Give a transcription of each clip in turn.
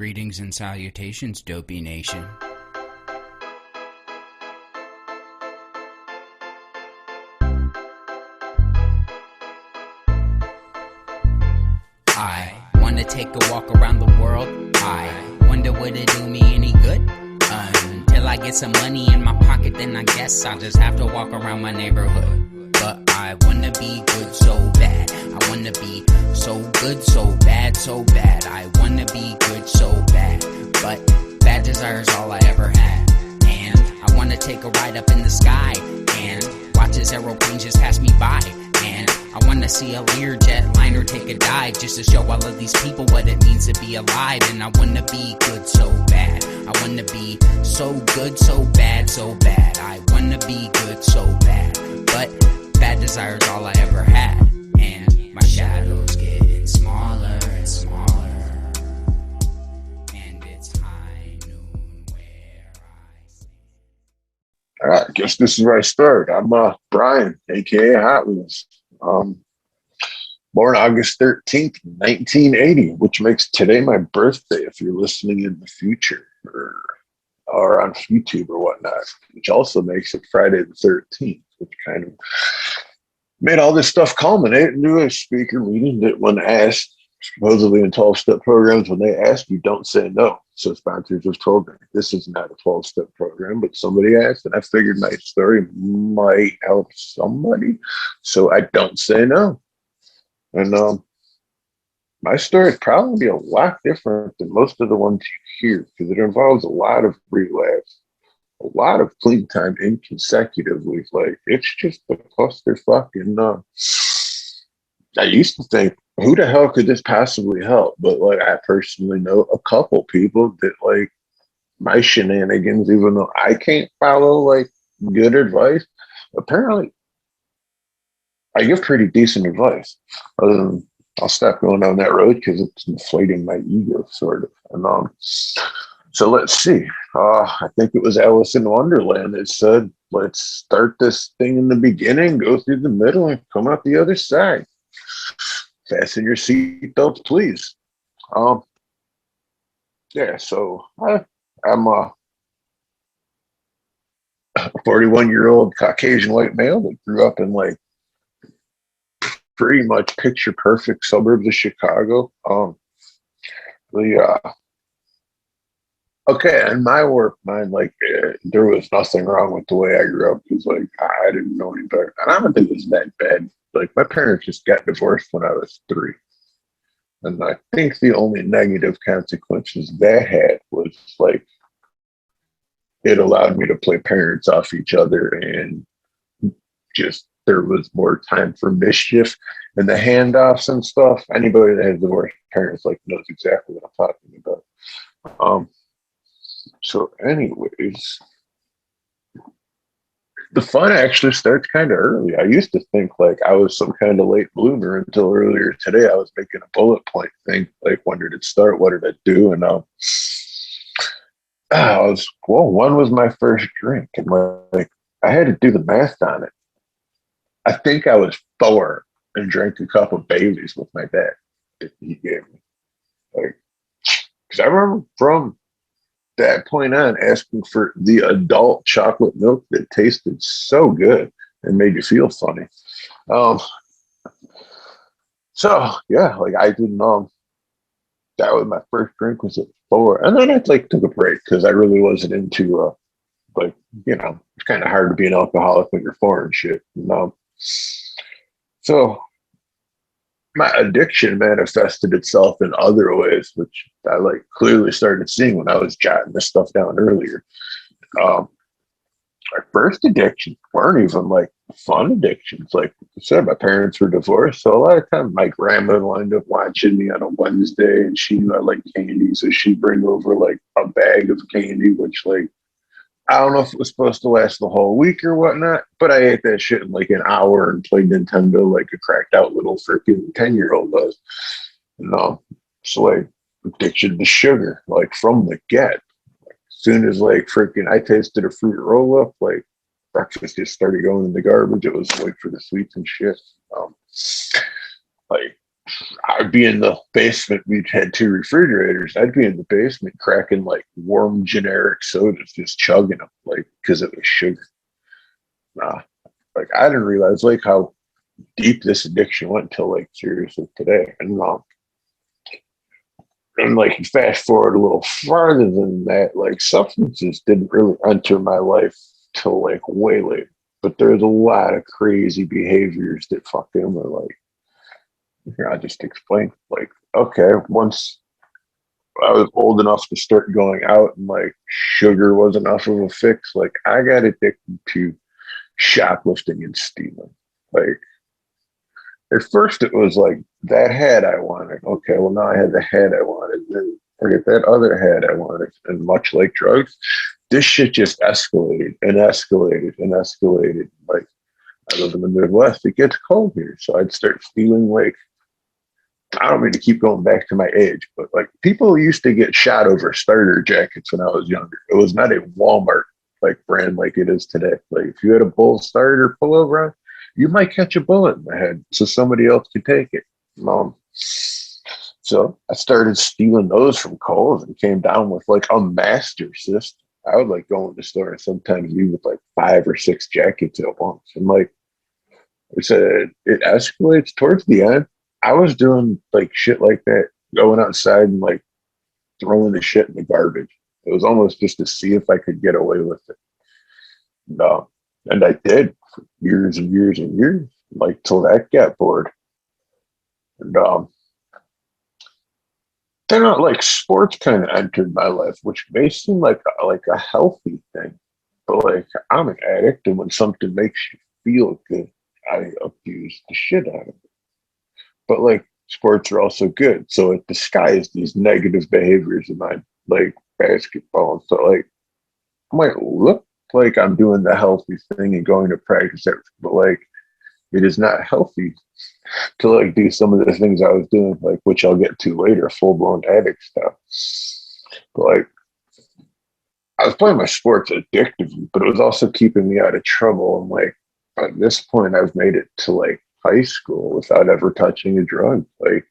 Greetings and salutations, Dopey Nation. I wanna take a walk around the world. I wonder would it do me any good? Until I get some money in my pocket, then I guess I'll just have to walk around my neighborhood. But I wanna be good so bad. I wanna be so good, so bad, so bad. I wanna be good so bad. But bad desire is all I ever had. And I wanna take a ride up in the sky and watch this aeroplane just pass me by. And I wanna see a Learjet liner take a dive just to show all of these people what it means to be alive. And I wanna be good so bad. I wanna be so good, so bad, so bad. I wanna be good so bad. But bad desire is all I ever had. And my shadow's getting smaller and smaller. And it's high noon where I stand. All right, I guess this is where I start. I'm Brian, aka HotWheels. Born August 13th, 1980, which makes today my birthday if you're listening in the future or on YouTube or whatnot, which also makes it Friday the 13th, which kind of made all this stuff culminate into a speaker meeting that when asked, supposedly in 12-step programs, when they ask you, don't say no. So sponsors have told me this is not a 12-step program, but somebody asked, and I figured my story might help somebody, so I don't say no. And my story would probably be a lot different than most of the ones you hear because it involves a lot of relapse, a lot of clean time inconsecutively. Like, it's just a clusterfuck. And I used to think, who the hell could this possibly help? But like, I personally know a couple people that like my shenanigans, even though I can't follow like good advice, apparently I give pretty decent advice. I'll stop going down that road because it's inflating my ego, sort of. And so let's see. I think it was Alice in Wonderland that said, "Let's start this thing in the beginning, go through the middle, and come out the other side." Fasten your seatbelts, please. Yeah. So I'm a 41-year-old Caucasian white male that grew up in like pretty much picture perfect suburbs of Chicago. Okay, in my work mind, like there was nothing wrong with the way I grew up because like I didn't know any better, and I don't think it was that bad. Like my parents just got divorced when I was 3, and I think the only negative consequences that had was like it allowed me to play parents off each other, and just there was more time for mischief and the handoffs and stuff. Anybody that has divorced parents like knows exactly what I'm talking about. So anyways, the fun actually starts kind of early. I used to think like I was some kind of late bloomer until earlier today. I was making a bullet point thing. Like, when did it start? What did it do? And one was my first drink. And like, I had to do the math on it. I think I was 4 and drank a cup of Baileys with my dad that he gave me. Like, because I remember from that point on asking for the adult chocolate milk that tasted so good and made you feel funny. So yeah, like I didn't that was my first drink was at 4, and then I like took a break because I really wasn't into like, you know, it's kind of hard to be an alcoholic when you're 4 and shit. So my addiction manifested itself in other ways, which I like clearly started seeing when I was jotting this stuff down earlier. My first addictions weren't even like fun addictions. Like I said, my parents were divorced, so a lot of times my grandma wound up watching me on a Wednesday, and she knew I like candy, so she'd bring over like a bag of candy, which like I don't know if it was supposed to last the whole week or whatnot, but I ate that shit in like an hour and played Nintendo like a cracked out little freaking 10-year-old does. So like addiction to sugar, like from the get. Like, as soon as like freaking I tasted a fruit roll up, like breakfast just started going in the garbage. It was like for the sweets and shit. Like I'd be in the basement. We'd had two refrigerators. I'd be in the basement cracking like warm generic sodas, just chugging them, like because it was sugar. Nah, like I didn't realize like how deep this addiction went until like seriously today. And like fast forward a little farther than that, like substances didn't really enter my life till like way late. But there's a lot of crazy behaviors that fucking were like, here, I just explained. Like, okay, once I was old enough to start going out and like sugar was enough of a fix, like I got addicted to shoplifting and stealing. Like at first it was like that hat I wanted. Okay, well now I had the hat I wanted. Then I get that other hat I wanted. And much like drugs, this shit just escalated and escalated and escalated. Like I live in the Midwest, it gets cold here. So I'd start stealing like I don't mean to keep going back to my age, but like people used to get shot over starter jackets when I was younger. It was not a Walmart like brand like it is today. Like if you had a bull starter pullover on, you might catch a bullet in the head so somebody else could take it. So I started stealing those from Kohl's and came down with like a master system. I would like go in the store and sometimes leave with like 5 or 6 jackets at once. And like I said, it escalates towards the end. I was doing like shit like that, going outside and like throwing the shit in the garbage. It was almost just to see if I could get away with it. No, and I did for years and years and years, like till that got bored. And then like sports kind of entered my life, which may seem like a healthy thing, but like I'm an addict, and when something makes you feel good, I abuse the shit out of it. But like sports are also good. So it disguised these negative behaviors of mine, like basketball. So like I might look like I'm doing the healthy thing and going to practice everything, but like it is not healthy to like do some of the things I was doing, like which I'll get to later, full blown addict stuff. But like I was playing my sports addictively, but it was also keeping me out of trouble. And like at this point, I've made it to like high school without ever touching a drug. Like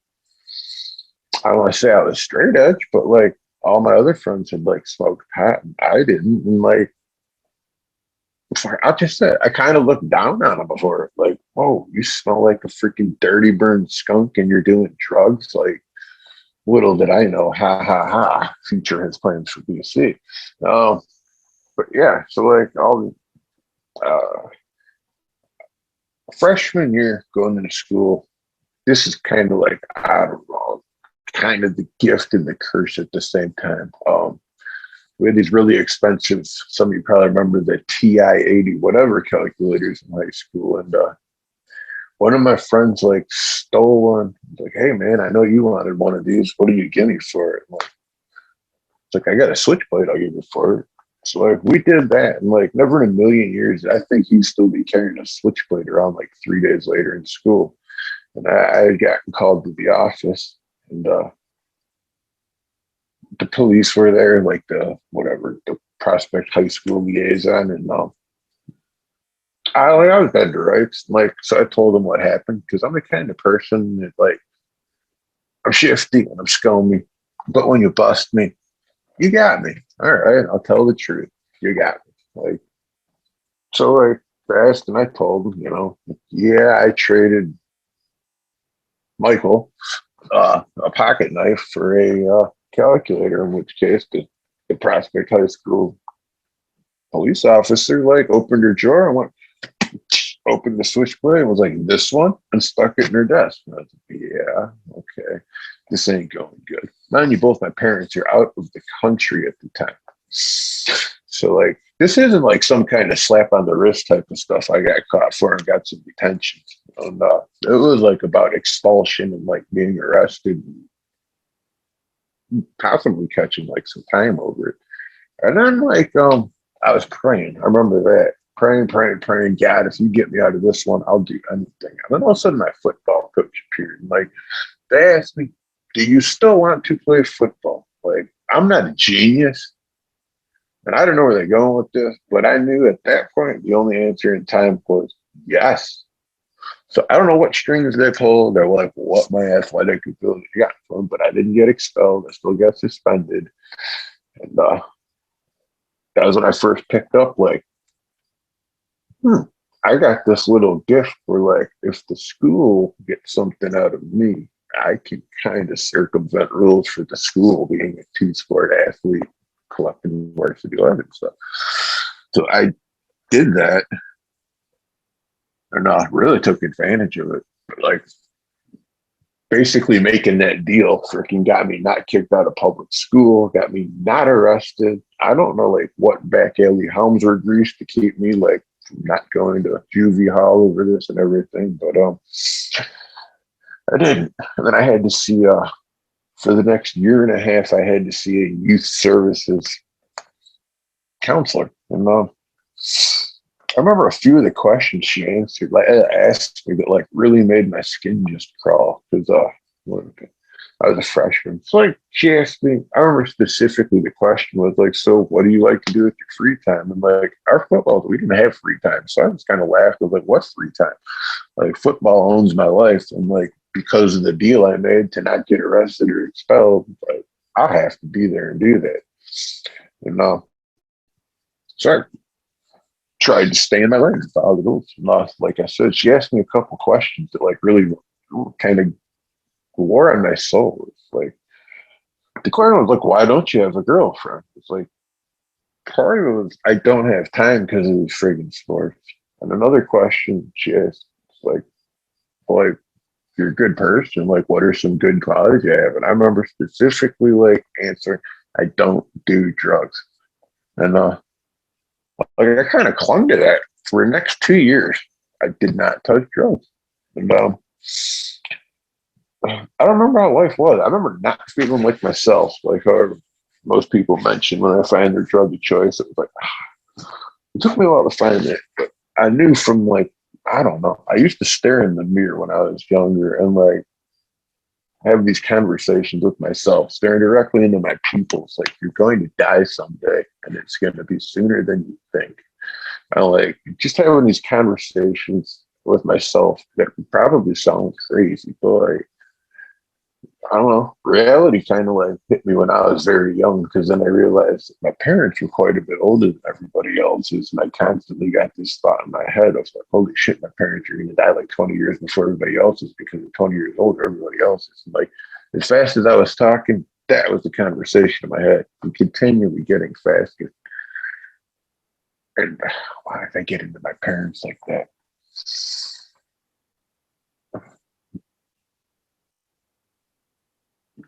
I don't want to say I was straight edge, but like all my other friends had like smoked pot and I didn't. And like I just said, I kind of looked down on them before. Like, whoa, you smell like a freaking dirty burned skunk and you're doing drugs. Like, little did I know, ha ha ha, future has plans for BC. Um, but yeah, so like all freshman year going into school, this is kind of like, I don't know, kind of the gift and the curse at the same time. We had these really expensive, some of you probably remember the TI-80, whatever calculators in high school. And one of my friends like stole one. He's like, hey man, I know you wanted one of these. What do you give me for it? It's like, I got a switchblade I'll give you for it. So like we did that, and like never in a million years, I think he'd still be carrying a switchblade around like 3 days later in school. And I had gotten called to the office, and the police were there, like the Prospect High School liaison, and I was dead to rights. Like, so I told them what happened because I'm the kind of person that like I'm shifty and I'm scummy, but when you bust me, you got me. All right, I'll tell the truth. You got me. Like, so like I asked and I told them, yeah, I traded Michael a pocket knife for a calculator, in which case the Prospect High School police officer like opened her drawer and went, opened the switchblade and was like, this one, and stuck it in her desk. And I was like, yeah, okay, this ain't going good. Mind you, both my parents are out of the country at the time. So like, this isn't like some kind of slap on the wrist type of stuff I got caught for and got some detention. And it was like about expulsion and like being arrested and possibly catching like some time over it. And then like I was praying. I remember that. Praying. God, if you get me out of this one, I'll do anything. And then all of a sudden my football coach appeared. And like they asked me, do you still want to play football? Like, I'm not a genius. And I don't know where they're going with this, but I knew at that point the only answer in time was yes. So I don't know what strings they pulled or like what my athletic ability got from, but I didn't get expelled. I still got suspended. And that was when I first picked up like, hmm, I got this little gift where like if the school gets something out of me, I can kind of circumvent rules for the school being a two-sport athlete, collecting varsity learning stuff. So I did that and really took advantage of it. But like basically making that deal freaking got me not kicked out of public school, got me not arrested. I don't know like what back alley hounds were greased to keep me like not going to juvie hall over this and everything, but I didn't. And then I had to see for the next year and a half I had to see a youth services counselor. And I remember a few of the questions she answered, like asked me that like really made my skin just crawl because I was a freshman. So like she asked me, I remember specifically the question was like, so what do you like to do with your free time? And like our football, we didn't have free time. So I just kind of laughed. I was like, what's free time? Like football owns my life. And like because of the deal I made to not get arrested or expelled, like, I have to be there and do that. And so I tried to stay in my lane and follow the rules. Like I said, she asked me a couple questions that like really kind of wore on my soul. It's like the question was like, why don't you have a girlfriend? It's like part of it was I don't have time because of these friggin' sports. And another question she asked was like, you're a good person, like what are some good qualities you have? And I remember specifically like answering, I don't do drugs. And like I kind of clung to that for the next 2 years. I did not touch drugs. And I don't remember how life was. I remember not feeling like myself, like how most people mention when they find their drug of choice. It was like, it took me a while to find it, but I knew from like, I don't know. I used to stare in the mirror when I was younger and like have these conversations with myself, staring directly into my pupils. Like, you're going to die someday and it's going to be sooner than you think. I like just having these conversations with myself that probably sound crazy, but like, I don't know, reality kind of like hit me when I was very young because then I realized my parents were quite a bit older than everybody else's. And I constantly got this thought in my head of like, holy shit, my parents are going to die like 20 years before everybody else's because they're 20 years older than everybody else's. And like, as fast as I was talking, that was the conversation in my head. I'm continually getting faster. And why did I get into my parents like that?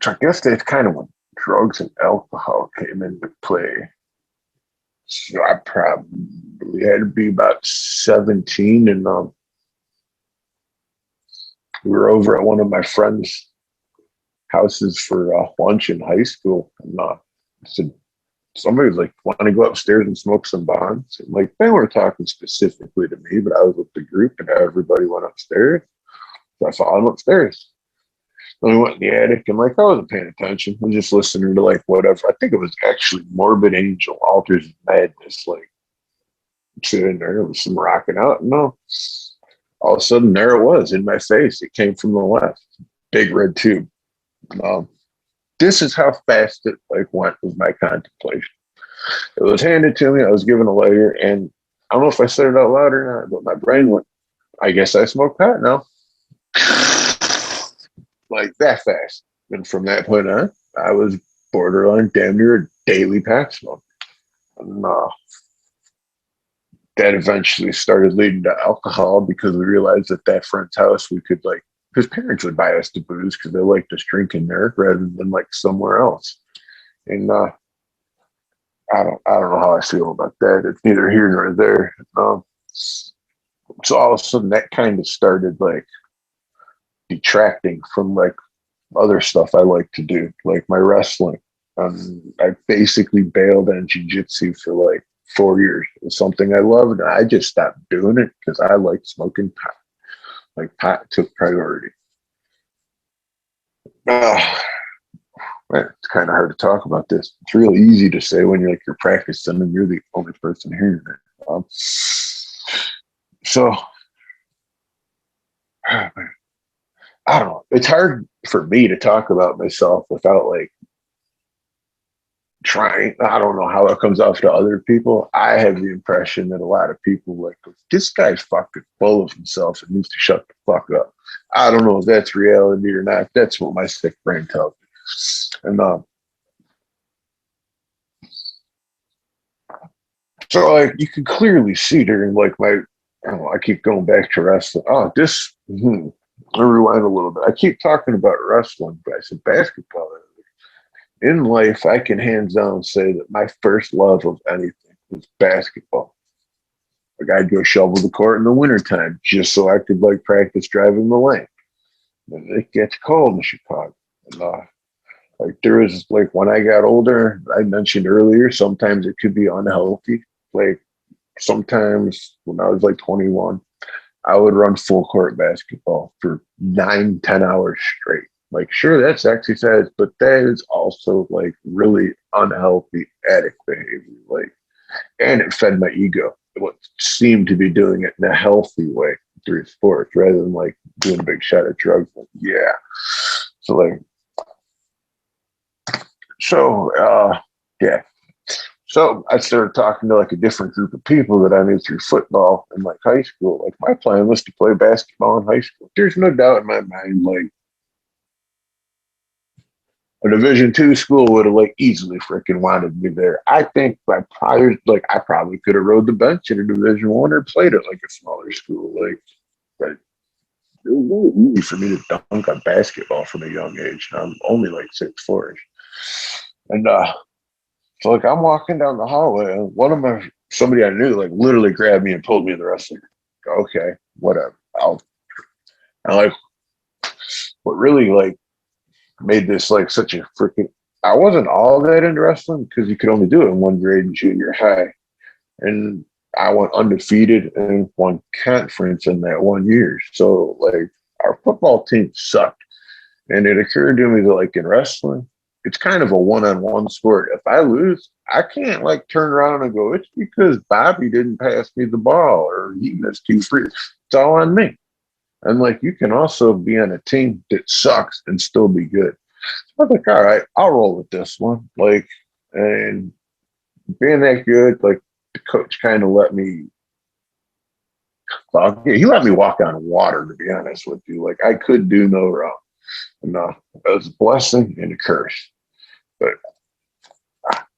So I guess that's kind of when drugs and alcohol came into play. So I probably had to be about 17, and we were over at one of my friends' houses for lunch in high school. And said, somebody was like, want to go upstairs and smoke some bonds? And like, they weren't talking specifically to me, but I was with the group and everybody went upstairs. So I followed them upstairs. Then we went in the attic and like I wasn't paying attention. I was just listening to like whatever. I think it was actually Morbid Angel, Altars of Madness, like sitting there with some rocking out. No, all of a sudden there it was in my face. It came from the left, big red tube. Um, this is how fast it like went with my contemplation. It was handed to me. I was given a lighter, and I don't know if I said it out loud or not, but my brain went, I guess I smoke pot now. Like that fast. And from that point on, I was borderline damn near a daily pack smoker. And that eventually started leading to alcohol because we realized at that friend's house we could like, because parents would buy us the booze because they liked us drinking there rather than like somewhere else. And I don't know how I feel about that. It's neither here nor there. So all of a sudden that kind of started like detracting from like other stuff I like to do, like my wrestling. I basically bailed on jiu-jitsu for like 4 years. It was something I loved, and I just stopped doing it because I liked smoking pot. Like pot took priority. Uh, it's kind of hard to talk about this. It's really easy to say when you're practicing and you're the only person hearing it. So I don't know. It's hard for me to talk about myself without like trying. I don't know how it comes off to other people. I have the impression that a lot of people like this guy's fucking full of himself and needs to shut the fuck up. I don't know if that's reality or not. That's what my sick brain tells me. And so like you can clearly see during like my I don't know, I keep going back to wrestling. Oh, this I'll rewind a little bit. I keep talking about wrestling, but I said basketball. In life, I can hands down say that my first love of anything was basketball. Like I'd go shovel the court in the wintertime just so I could like practice driving the lane. And it gets cold in Chicago. And like there was like when I got older, I mentioned earlier, sometimes it could be unhealthy. Like sometimes when I was like 21, I would run full court basketball for 9, 10 hours straight. Like, sure, that's exercise, but that is also like really unhealthy addict behavior. Like, and it fed my ego. What seemed to be doing it in a healthy way through sports rather than like doing a big shot of drugs. Like, yeah. So like, yeah. So I started talking to like a different group of people that I knew through football in like high school. Like my plan was to play basketball in high school. There's no doubt in my mind, like a Division II school would have like easily freaking wanted me there. I think I probably could have rode the bench in a Division I or played at like a smaller school. Like, but it was really easy for me to dunk on basketball from a young age. I'm only like 6'4", and so like I'm walking down the hallway, and somebody I knew like literally grabbed me and pulled me in the wrestling. Okay, whatever. I like what really like made this like such a freaking. I wasn't all that into wrestling because you could only do it in one grade in junior high, and I went undefeated and won conference in that 1 year. So like our football team sucked, and it occurred to me that like in wrestling, it's kind of a one-on-one sport. If I lose, I can't like turn around and go, it's because Bobby didn't pass me the ball or he missed 2 free. It's all on me. And like you can also be on a team that sucks and still be good. I was like, all right, I'll roll with this one. Like, and being that good, like the coach kind of let me. Well, he let me walk on water. To be honest with you, like I could do no wrong. And it was a blessing and a curse. But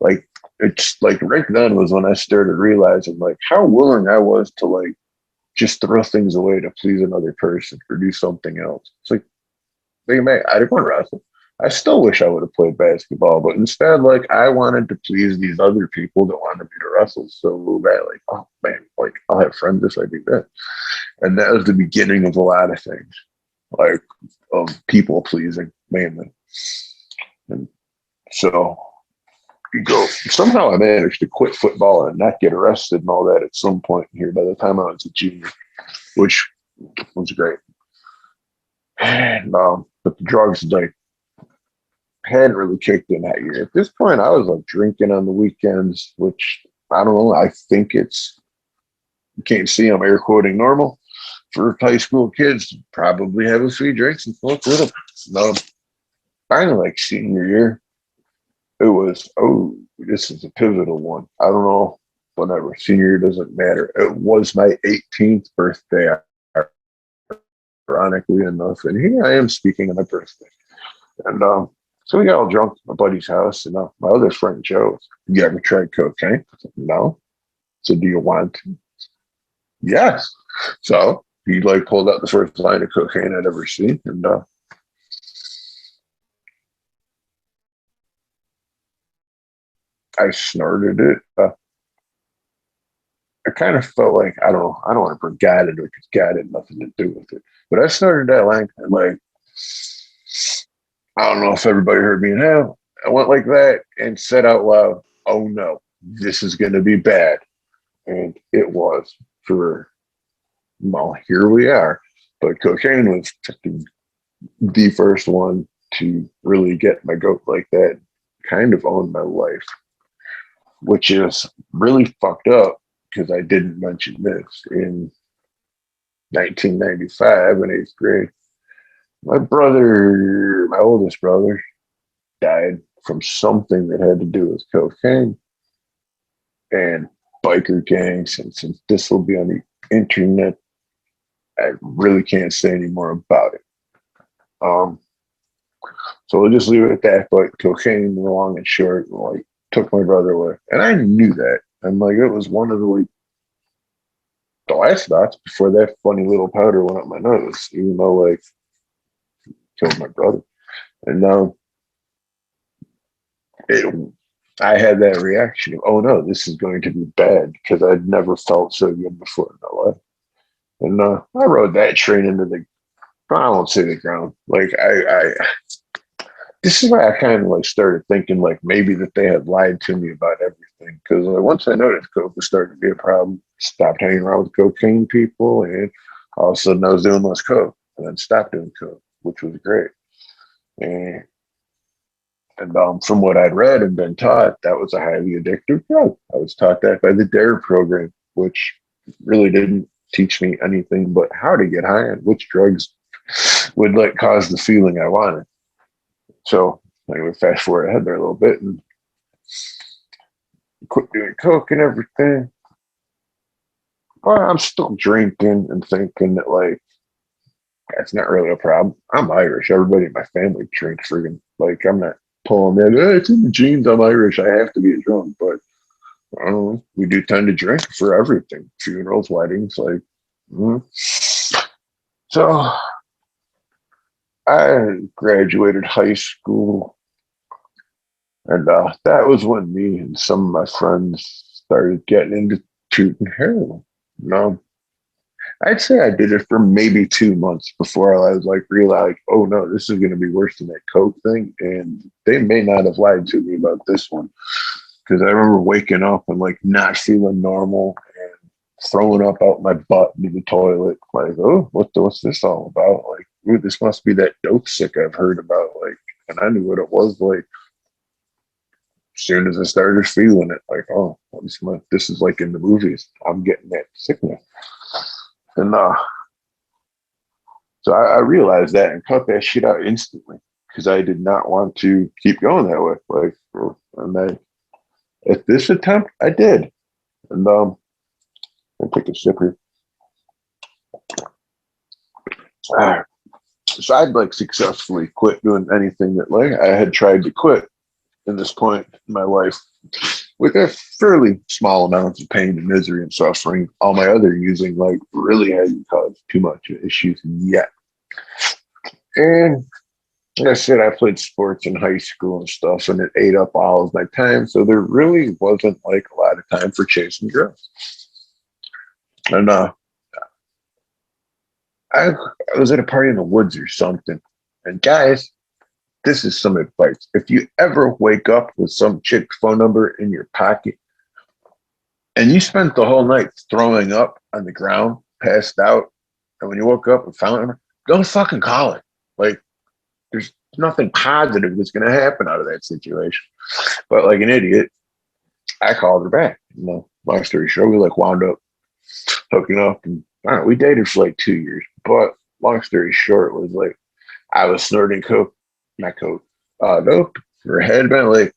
like, it's like right then was when I started realizing like how willing I was to like just throw things away to please another person or do something else. It's like, man, I didn't want to wrestle. I still wish I would have played basketball, but instead, like I wanted to please these other people that wanted me to wrestle so bad. Like, oh man, like I'll have friends if I do that. And that was the beginning of a lot of things, like of people pleasing mainly. And so you go somehow I managed to quit football and not get arrested and all that at some point here by the time I was a junior, which was great. And but the drugs like hadn't really kicked in that year. At this point, I was like drinking on the weekends, which I don't know. I think it's you can't see I'm air quoting normal for high school kids. Probably have a few drinks and smoke with them. No, finally, like senior year, it was this is a pivotal one. I don't know. Whatever, senior year doesn't matter. It was my 18th birthday, ironically enough, and here I am speaking on my birthday. And so we got all drunk at my buddy's house, and my other friend Joe, you ever tried cocaine? I said, no. So do you want to? Yes. So he like pulled out the first line of cocaine I'd ever seen, and I snorted it. I kind of felt like I don't want to bring God into it because God had nothing to do with it. But I snorted that line and like I don't know if everybody heard me in hell. I went like that and said out loud, "Oh no, this is going to be bad," and it was. For well, here we are. But cocaine was the first one to really get my goat like that. Kind of owned my life, which is really fucked up because I didn't mention this in 1995 in eighth grade. My brother, my oldest brother, died from something that had to do with cocaine and biker gangs. And since this will be on the internet, I really can't say any more about it. Um, so we'll just leave it at that. But cocaine, the long and short, like took my brother away, and I knew that. And like it was one of the last thoughts before that funny little powder went up my nose. Even though like killed my brother, and it, I had that reaction of, oh no, this is going to be bad because I'd never felt so good before in my life. And I rode that train into I won't say the ground. Like this is why I kind of like started thinking like maybe that they had lied to me about everything. Because like, once I noticed coke was starting to be a problem, stopped hanging around with cocaine people, and all of a sudden I was doing less coke, and then stopped doing coke, which was great. And from what I'd read and been taught, that was a highly addictive drug. I was taught that by the DARE program, which really didn't teach me anything but how to get high and which drugs would like cause the feeling I wanted. So anyway, fast forward ahead there a little bit and quit doing coke and everything. Well, I'm still drinking and thinking that like that's not really a problem. I'm Irish. Everybody in my family drinks friggin' like I'm not pulling in. Hey, it's in the genes. I'm Irish. I have to be a drunk, but I don't know. We do tend to drink for everything: funerals, weddings, like. Mm. So I graduated high school, and that was when me and some of my friends started getting into shooting heroin. No, I'd say I did it for maybe 2 months before I was like realized, oh no, this is going to be worse than that coke thing, and they may not have lied to me about this one because I remember waking up and like not feeling normal and throwing up out my butt into the toilet, like, oh, what's this all about? Like, ooh, this must be that dope sick I've heard about, like, and I knew what it was like as soon as I started feeling it, like, oh, this is like in the movies. I'm getting that sickness. And so I realized that and cut that shit out instantly because I did not want to keep going that way. Like, and at this attempt, I did. And I'll take a sip here. So I'd like successfully quit doing anything that like I had tried to quit in this point in my life with a fairly small amounts of pain and misery and suffering. All my other using like really hadn't caused too much issues yet. And like I said, I played sports in high school and stuff, and it ate up all of my time. So there really wasn't like a lot of time for chasing girls. And I was at a party in the woods or something. And guys, this is some advice. If you ever wake up with some chick's phone number in your pocket and you spent the whole night throwing up on the ground, passed out, and when you woke up and found her, don't fucking call it. Like, there's nothing positive that's going to happen out of that situation. But like an idiot, I called her back. You know, long story short, we like wound up hooking up, and I don't know, we dated for like 2 years. But long story short was like I was snorting coke, not coke, dope. Her head been like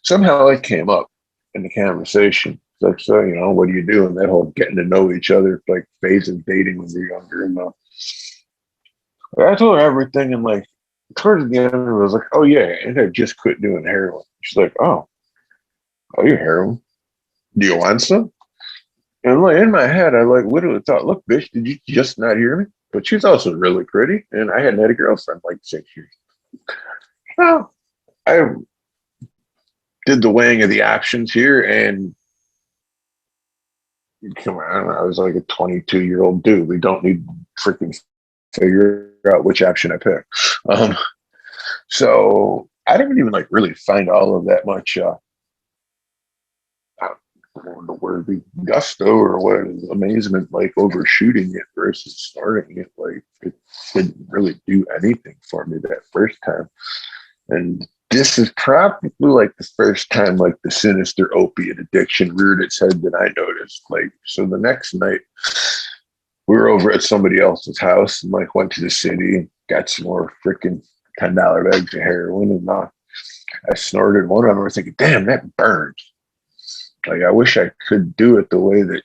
somehow it came up in the conversation. Like, so you know, what do you do? And that whole getting to know each other like phase of dating when you're younger. And I told her everything, and like towards the end, I was like, "Oh yeah," and I just quit doing heroin. She's like, "Oh, you're heroin? Do you want some?" And like in my head, I like literally thought, "Look, bitch, did you just not hear me?" But she's also really pretty, and I hadn't had a girlfriend like 6 years. Well, I did the weighing of the options here, and come on, I was like a 22-year-old dude. We don't need freaking figure out which option I pick. So I didn't even like really find all of that much I don't know the word be gusto or what amazement like overshooting it versus starting it. Like it didn't really do anything for me that first time. And this is probably like the first time like the sinister opiate addiction reared its head that I noticed. Like so the next night we were over at somebody else's house and like went to the city, got some more freaking $10 bags of heroin, and I snorted one of them. I was thinking, damn, that burned. Like I wish I could do it the way that.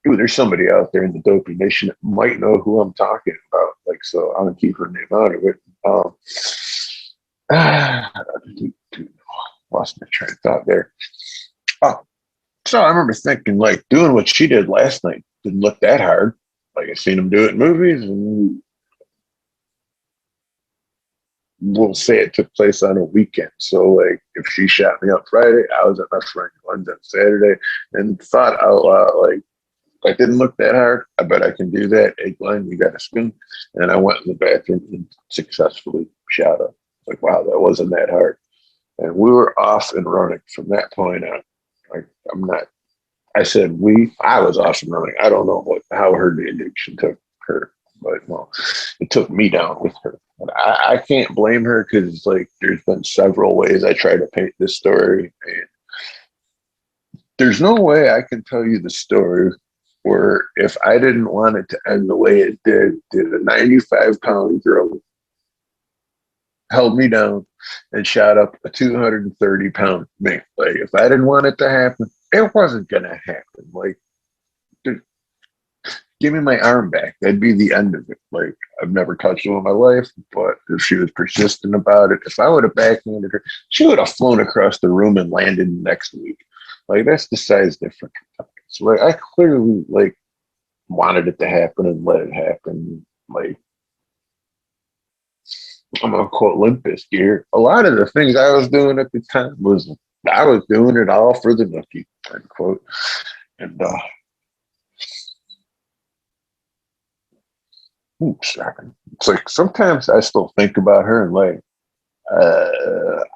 Ooh, there's somebody out there in the dopey nation that might know who I'm talking about. Like, so I'm gonna keep her name out of it. Ah, lost my train of thought there. Oh, so I remember thinking, like, doing what she did last night didn't look that hard. Like, I've seen them do it in movies, and we'll say it took place on a weekend. So, like, if she shot me up Friday, I was at my friend Glenn's on Saturday, and thought out loud, like, that didn't look that hard. I bet I can do that. Hey, Glenn, you got a spoon? And I went in the bathroom and successfully shot her. Like, wow, that wasn't that hard. And we were off and running from that point on. Like, I'm not. I said we. I was off and running. I don't know how her addiction took her, but well, it took me down with her. And I can't blame her because like there's been several ways I try to paint this story, and there's no way I can tell you the story where if I didn't want it to end the way it did a 95-pound girl held me down and shot up a 230-pound me. Like, if I didn't want it to happen, it wasn't going to happen. Like, dude, give me my arm back. That'd be the end of it. Like, I've never touched her in my life, but if she was persistent about it, if I would have backhanded her, she would have flown across the room and landed next week. Like, that's the size difference. So, like, I clearly, like, wanted it to happen and let it happen. Like, I'm gonna quote Limp Bizkit here. A lot of the things I was doing at the time was I was doing it all for the nookie, unquote. And sorry. It's like sometimes I still think about her and like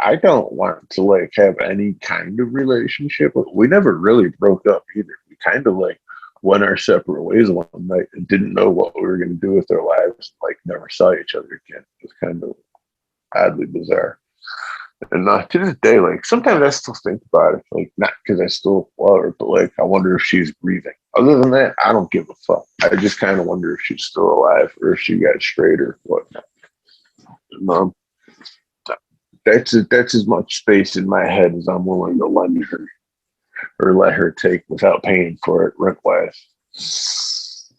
I don't want to like have any kind of relationship. We never really broke up either. We kind of like went our separate ways one night and didn't know what we were going to do with our lives. Like never saw each other again. It was kind of oddly bizarre. And to this day, like sometimes I still think about it, like not because I still love her, but like I wonder if she's breathing. Other than that, I don't give a fuck. I just kind of wonder if she's still alive or if she got straight or whatnot. And, that's as much space in my head as I'm willing to lend her or let her take without paying for it rent wise. It's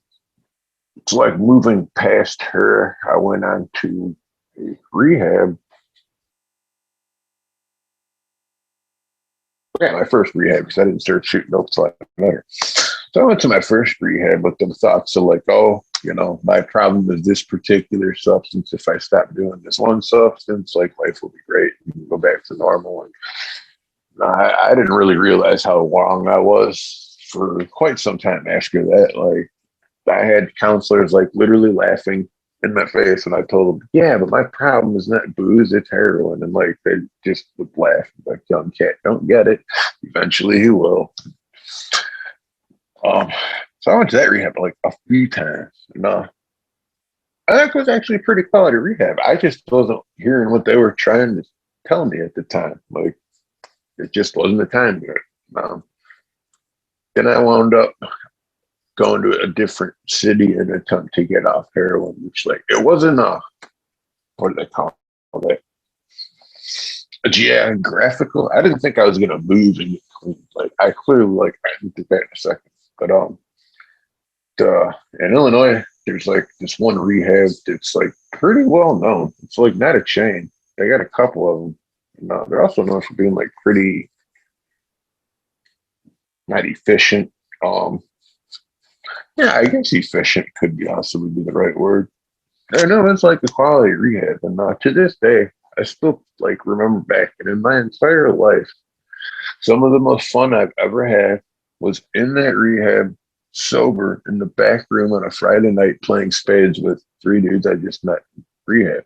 like moving past her. I went on to rehab. Yeah, my first rehab because I didn't start shooting dope until I met her. So I went to my first rehab with the thoughts of like, oh, you know, my problem is this particular substance. If I stop doing this one substance, like life will be great. You can go back to normal. And I didn't really realize how wrong I was for quite some time after that. Like I had counselors like literally laughing in my face when I told them, yeah, but my problem is not booze, it's heroin. And like they just would laugh like young cat don't get it. Eventually he will. So I went to that rehab like a few times. And I think it was actually pretty quality rehab. I just wasn't hearing what they were trying to tell me at the time. Like it just wasn't the time for it. Then I wound up going to a different city in an attempt to get off heroin, which like it wasn't what do they call it? Geographical. I didn't think I was gonna move and get clean. Like I clearly like I can do that in a second. But in Illinois, there's like this one rehab that's like pretty well known. It's like not a chain. They got a couple of them. No, they're also known for being like pretty not efficient. Yeah, I guess efficient could be also be the right word. I know it's like a quality rehab, and to this day, I still like remember back and in my entire life, some of the most fun I've ever had was in that rehab, sober in the back room on a Friday night playing spades with three dudes I just met in rehab.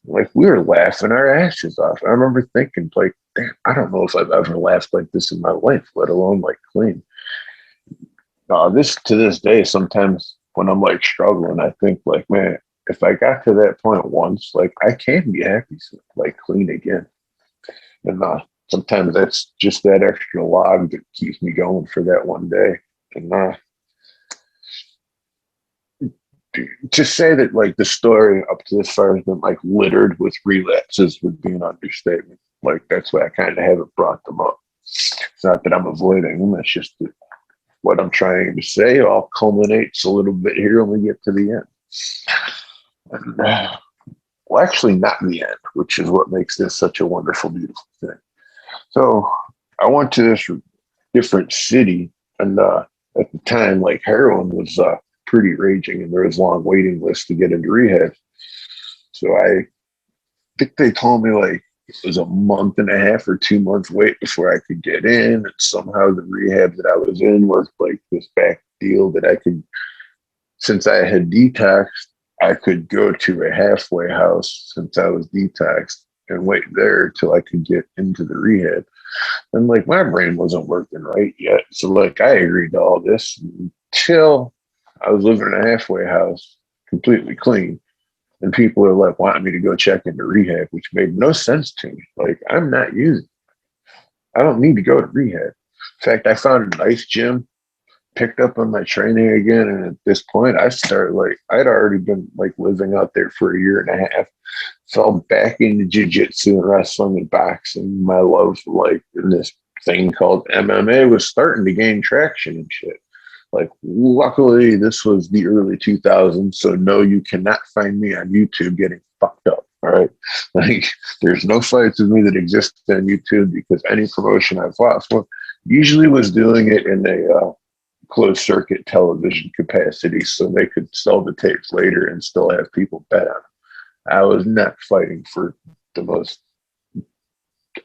Like we were laughing our asses off. I remember thinking, like, damn, I don't know if I've ever laughed like this in my life, let alone like clean. This to this day, sometimes when I'm like struggling, I think like, man, if I got to that point once, like I can be happy, like clean again. And sometimes that's just that extra log that keeps me going for that one day. And to say that like the story up to this far has been like littered with relapses would be an understatement. Like that's why I kind of haven't brought them up. It's not that I'm avoiding them. It's just that what I'm trying to say all culminates a little bit here when we get to the end. And, well, actually, not the end, which is what makes this such a wonderful, beautiful thing. So I went to this different city, and at the time, like heroin was pretty raging, and there was long waiting lists to get into rehab. So I think they told me like it was a month and a half or 2 months wait before I could get in, and somehow the rehab that I was in worked like this back deal that I could, since I had detoxed, I could go to a halfway house since I was detoxed and wait there till I could get into the rehab. And like my brain wasn't working right yet. So like I agreed to all this until I was living in a halfway house completely clean. And people are like wanting me to go check into rehab, which made no sense to me. Like I'm not using, I don't need to go to rehab. In fact, I found a nice gym, picked up on my training again. And at this point I started like, I'd already been like living out there for a year and a half. Fell back into jiu-jitsu and wrestling and boxing. My love like in this thing called MMA was starting to gain traction and shit. Like luckily this was the early 2000s, so no, you cannot find me on YouTube getting fucked up. All right. Like there's no fights with me that exist on YouTube because any promotion I've lost well, usually was doing it in a closed circuit television capacity so they could sell the tapes later and still have people bet on it. I was not fighting for the most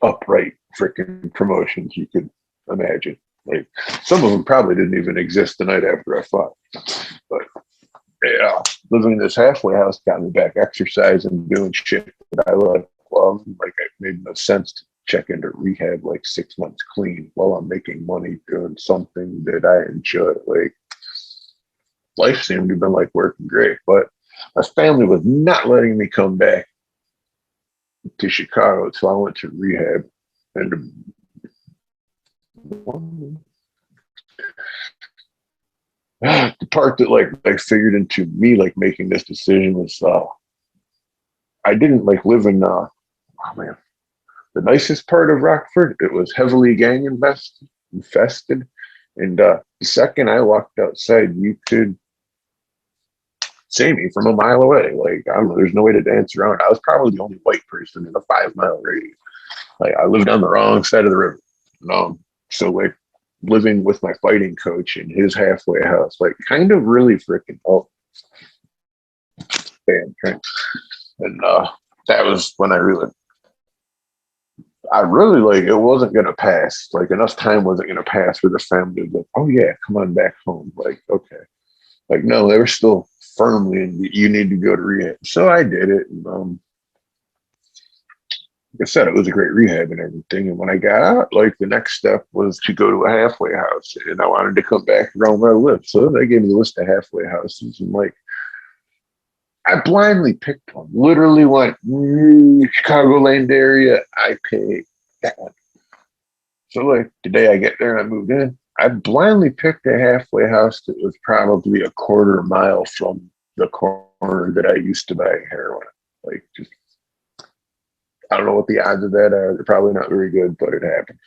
upright freaking promotions you could imagine. Like some of them probably didn't even exist the night after I fought. But yeah, living in this halfway house got me back exercising, doing shit that I like. Well, like it made no sense to check into rehab like 6 months clean while I'm making money doing something that I enjoy. Like life seemed to have been like working great, but my family was not letting me come back to Chicago, so I went to rehab. And the part that like figured into me like making this decision was I didn't like live in oh man, the nicest part of Rockford. It was heavily gang infested, and the second I walked outside, you could see me from a mile away. Like I don't know, there's no way to dance around. I was probably the only white person in a 5 mile radius. Like I lived on the wrong side of the river. So like living with my fighting coach in his halfway house, like kind of really freaking damn. And that was when I really like it wasn't gonna pass. Like enough time wasn't gonna pass for the family to be like, oh yeah, come on back home. Like, okay. Like no, they were still firmly in you need to go to rehab. So I did it. And, like I said, it was a great rehab and everything. And when I got out, like the next step was to go to a halfway house, and I wanted to come back around where I lived. So they gave me the list of halfway houses, and like I blindly picked one. Literally went Chicagoland area. I picked that one. So like the day I get there and I moved in, I blindly picked a halfway house that was probably a quarter mile from the corner that I used to buy heroin. Like just I don't know what the odds of that are. They're probably not very good, but it happened.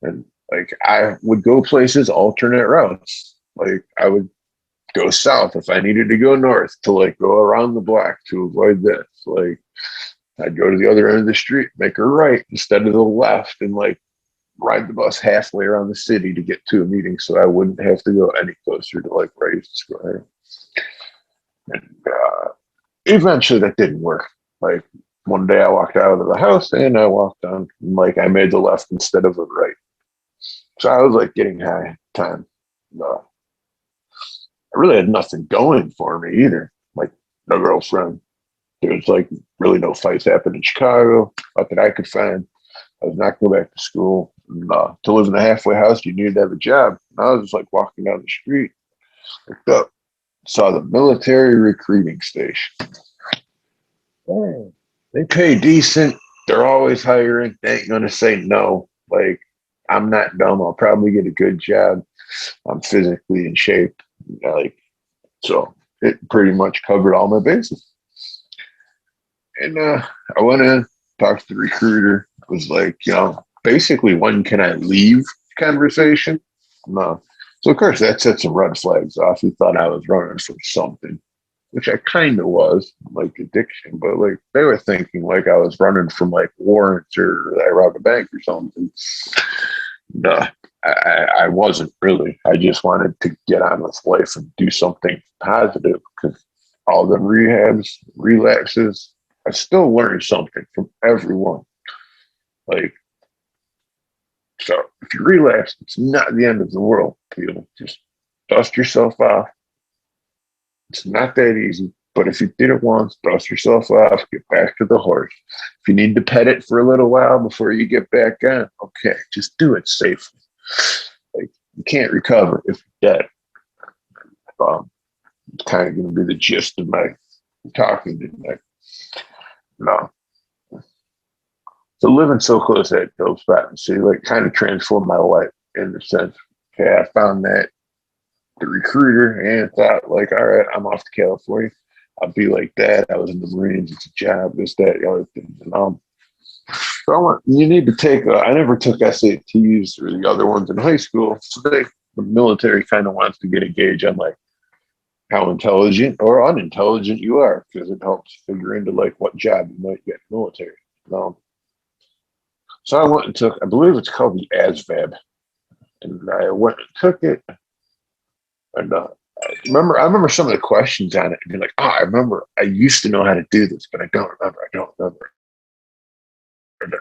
And like I would go places alternate routes. Like I would go south if I needed to go north to like go around the block to avoid this. Like I'd go to the other end of the street, make a right instead of the left, and like ride the bus halfway around the city to get to a meeting so I wouldn't have to go any closer to like where I used to go. And eventually that didn't work. Like one day I walked out of the house and I walked on, and like I made the left instead of the right. So I was like getting high time. I really had nothing going for me either. Like no girlfriend. There was like really no fights happening in Chicago, not that I could find. I was not going back to school. And, to live in a halfway house, you needed to have a job. And I was just like walking down the street, looked up, saw the military recruiting station. Oh, they pay decent. They're always hiring. They ain't going to say no. Like, I'm not dumb. I'll probably get a good job. I'm physically in shape. Like, so it pretty much covered all my bases. And I went in, talked to the recruiter. It was like, basically, when can I leave conversation? No. So, of course, that set some red flags off. He thought I was running from something, which I kind of was, like addiction. But, like, they were thinking like I was running from, like, warrants or I robbed a bank or something. No, I wasn't really. I just wanted to get on with life and do something positive because all the rehabs, relapses, I still learned something from everyone. Like, so if you relapse, it's not the end of the world. People just dust yourself off. It's not that easy. But if you did it once, dust yourself off, get back to the horse. If you need to pet it for a little while before you get back on, okay, just do it safely. Like, you can't recover if you're dead. It's kind of going to be the gist of my talking tonight. No. So living so close to that dope spot in the city, like, kind of transformed my life in the sense. Okay, I found that the recruiter and thought, like, all right, I'm off to California. I'll be like that. I was in the Marines. It's a job. This, that, the other thing. So you need to take. I never took SATs or the other ones in high school. So the military kind of wants to get a gauge on like how intelligent or unintelligent you are because it helps figure into like what job you might get in the military. So I went and took. I believe it's called the ASVAB, and I went and took it. And I remember some of the questions on it and be like, I remember I used to know how to do this, but I don't remember.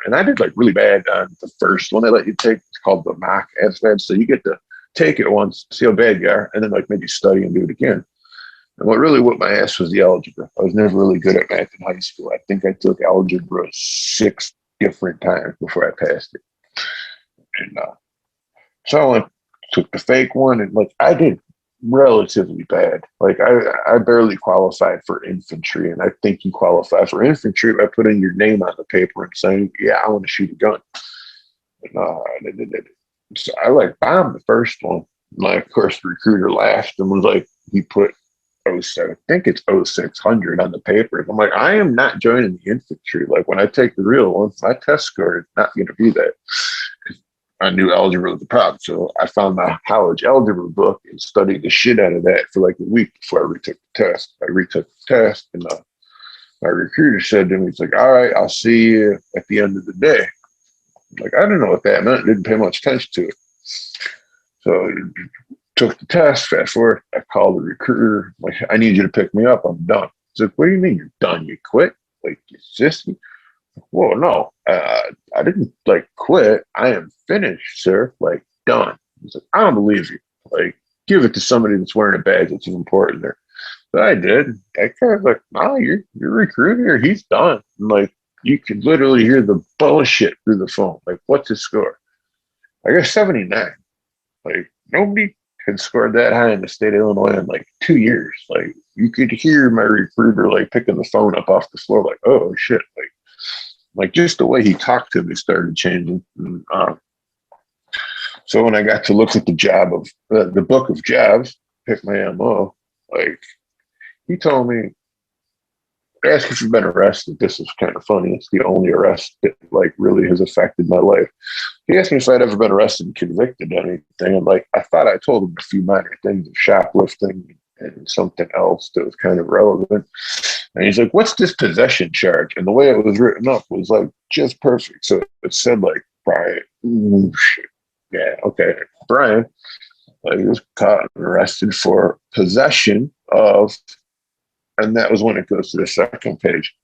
And I did like really bad on the first one they let you take. It's called the mock ASVAB. So you get to take it once, see how bad you are, and then like maybe study and do it again. And what really whipped my ass was the algebra. I was never really good at math in high school. I think I took algebra 6 different times before I passed it. And so I went, took the fake one, and like I did relatively bad. Like I barely qualified for infantry, and I think you qualify for infantry by putting your name on the paper and saying, "Yeah, I want to shoot a gun." And, so I like bombed the first one. Like, of course, the recruiter laughed and was like, he put 07, I think it's 0600 on the paper. I'm like, I am not joining the infantry. Like when I take the real one, my test score is not going to be that. I knew algebra was the problem. So I found my college algebra book and studied the shit out of that for like a week before I retook the test. I retook the test, and my recruiter said to me, he's like, all right, I'll see you at the end of the day. Like, I didn't know what that meant. Didn't pay much attention to it. So took the test, fast forward, I called the recruiter, like, I need you to pick me up. I'm done. He's like, what do you mean you're done? You quit? Like, you sissy? Whoa, no, I didn't like quit. I am finished, sir. Like, done. He's like, I don't believe you. Like, give it to somebody that's wearing a badge that's important there. So I did. I kind of like, no, you're a recruiter. He's done. And like, you could literally hear the bullshit through the phone. Like, what's his score? I got 79. Like, nobody had scored that high in the state of Illinois in like 2 years. Like, you could hear my recruiter like picking the phone up off the floor, like, oh shit. Like just the way he talked to me started changing. So when I got to look at the job of the book of jobs, pick my MO, like he told me, ask if you've been arrested. This is kind of funny. It's the only arrest that like really has affected my life. He asked me if I'd ever been arrested and convicted of anything. And like, I thought I told him a few minor things of shoplifting and something else that was kind of relevant. And he's like, what's this possession charge? And the way it was written up was like just perfect. So it said like, Brian, shit. Yeah, okay. Brian, he was caught and arrested for possession of, and that was when it goes to the second page.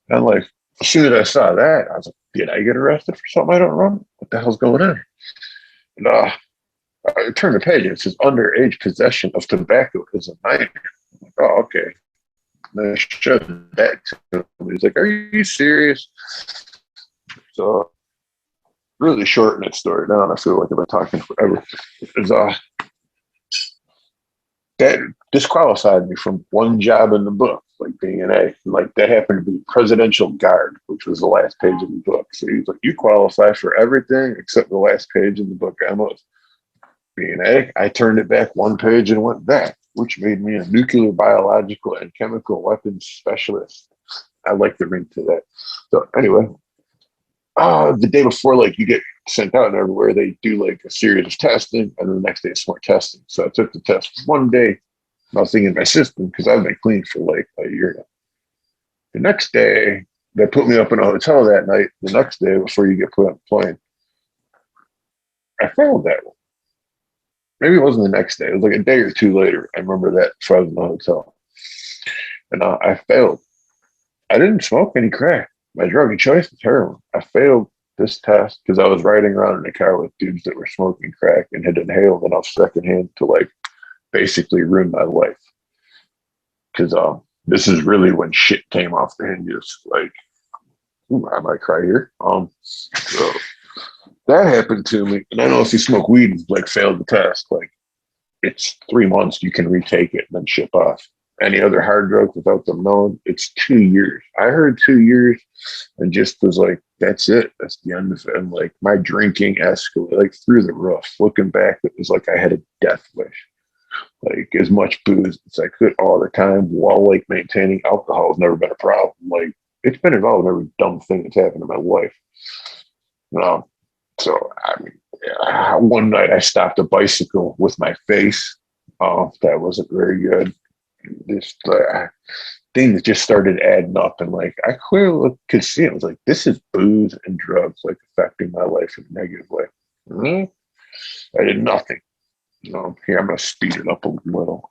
And I'm like, as soon as I saw that, I was like, did I get arrested for something I don't remember? What the hell's going on? And I turned the page and it says underage possession of tobacco as a minor. I'm like, oh, okay. And I showed that to him. He's like, are you serious? So really shorten that story down. I feel like I've been talking forever. That disqualified me from one job in the book, like being an A. Like that happened to be presidential guard, which was the last page of the book. So he's like, you qualify for everything except the last page of the book. I was being A. I turned it back one page and went back. which made me a nuclear, biological, and chemical weapons specialist. I like the ring to that. So anyway, the day before, like you get sent out and everywhere, they do like a series of testing, and then the next day it's more testing. So I took the test one day, nothing in my system because I've been clean for like a year now. The next day, they put me up in a hotel that night. The next day, before you get put on the plane, I failed that one. Maybe it wasn't the next day. It was like a day or two later. I remember that before I was in the hotel. And I failed. I didn't smoke any crack. My drug of choice was heroin. I failed this test because I was riding around in a car with dudes that were smoking crack and had inhaled enough secondhand to like basically ruin my life. Because this is really when shit came off the hinges. Like, ooh, I might cry here. So that happened to me. And I know if you smoke weed and like failed the test, like it's 3 months you can retake it and then ship off. Any other hard drugs without them knowing, it's 2 years. I heard 2 years and just was like, that's it. That's the end of it. And like my drinking escalated like through the roof. Looking back, it was like I had a death wish. Like as much booze as I could all the time while like maintaining alcohol has never been a problem. Like it's been involved in every dumb thing that's happened in my life. So I mean, one night I stopped a bicycle with my face. That wasn't very good. This things just started adding up, and like I clearly could see it. I was like, this is booze and drugs like affecting my life in a negative way. I did nothing. Here I'm gonna speed it up a little.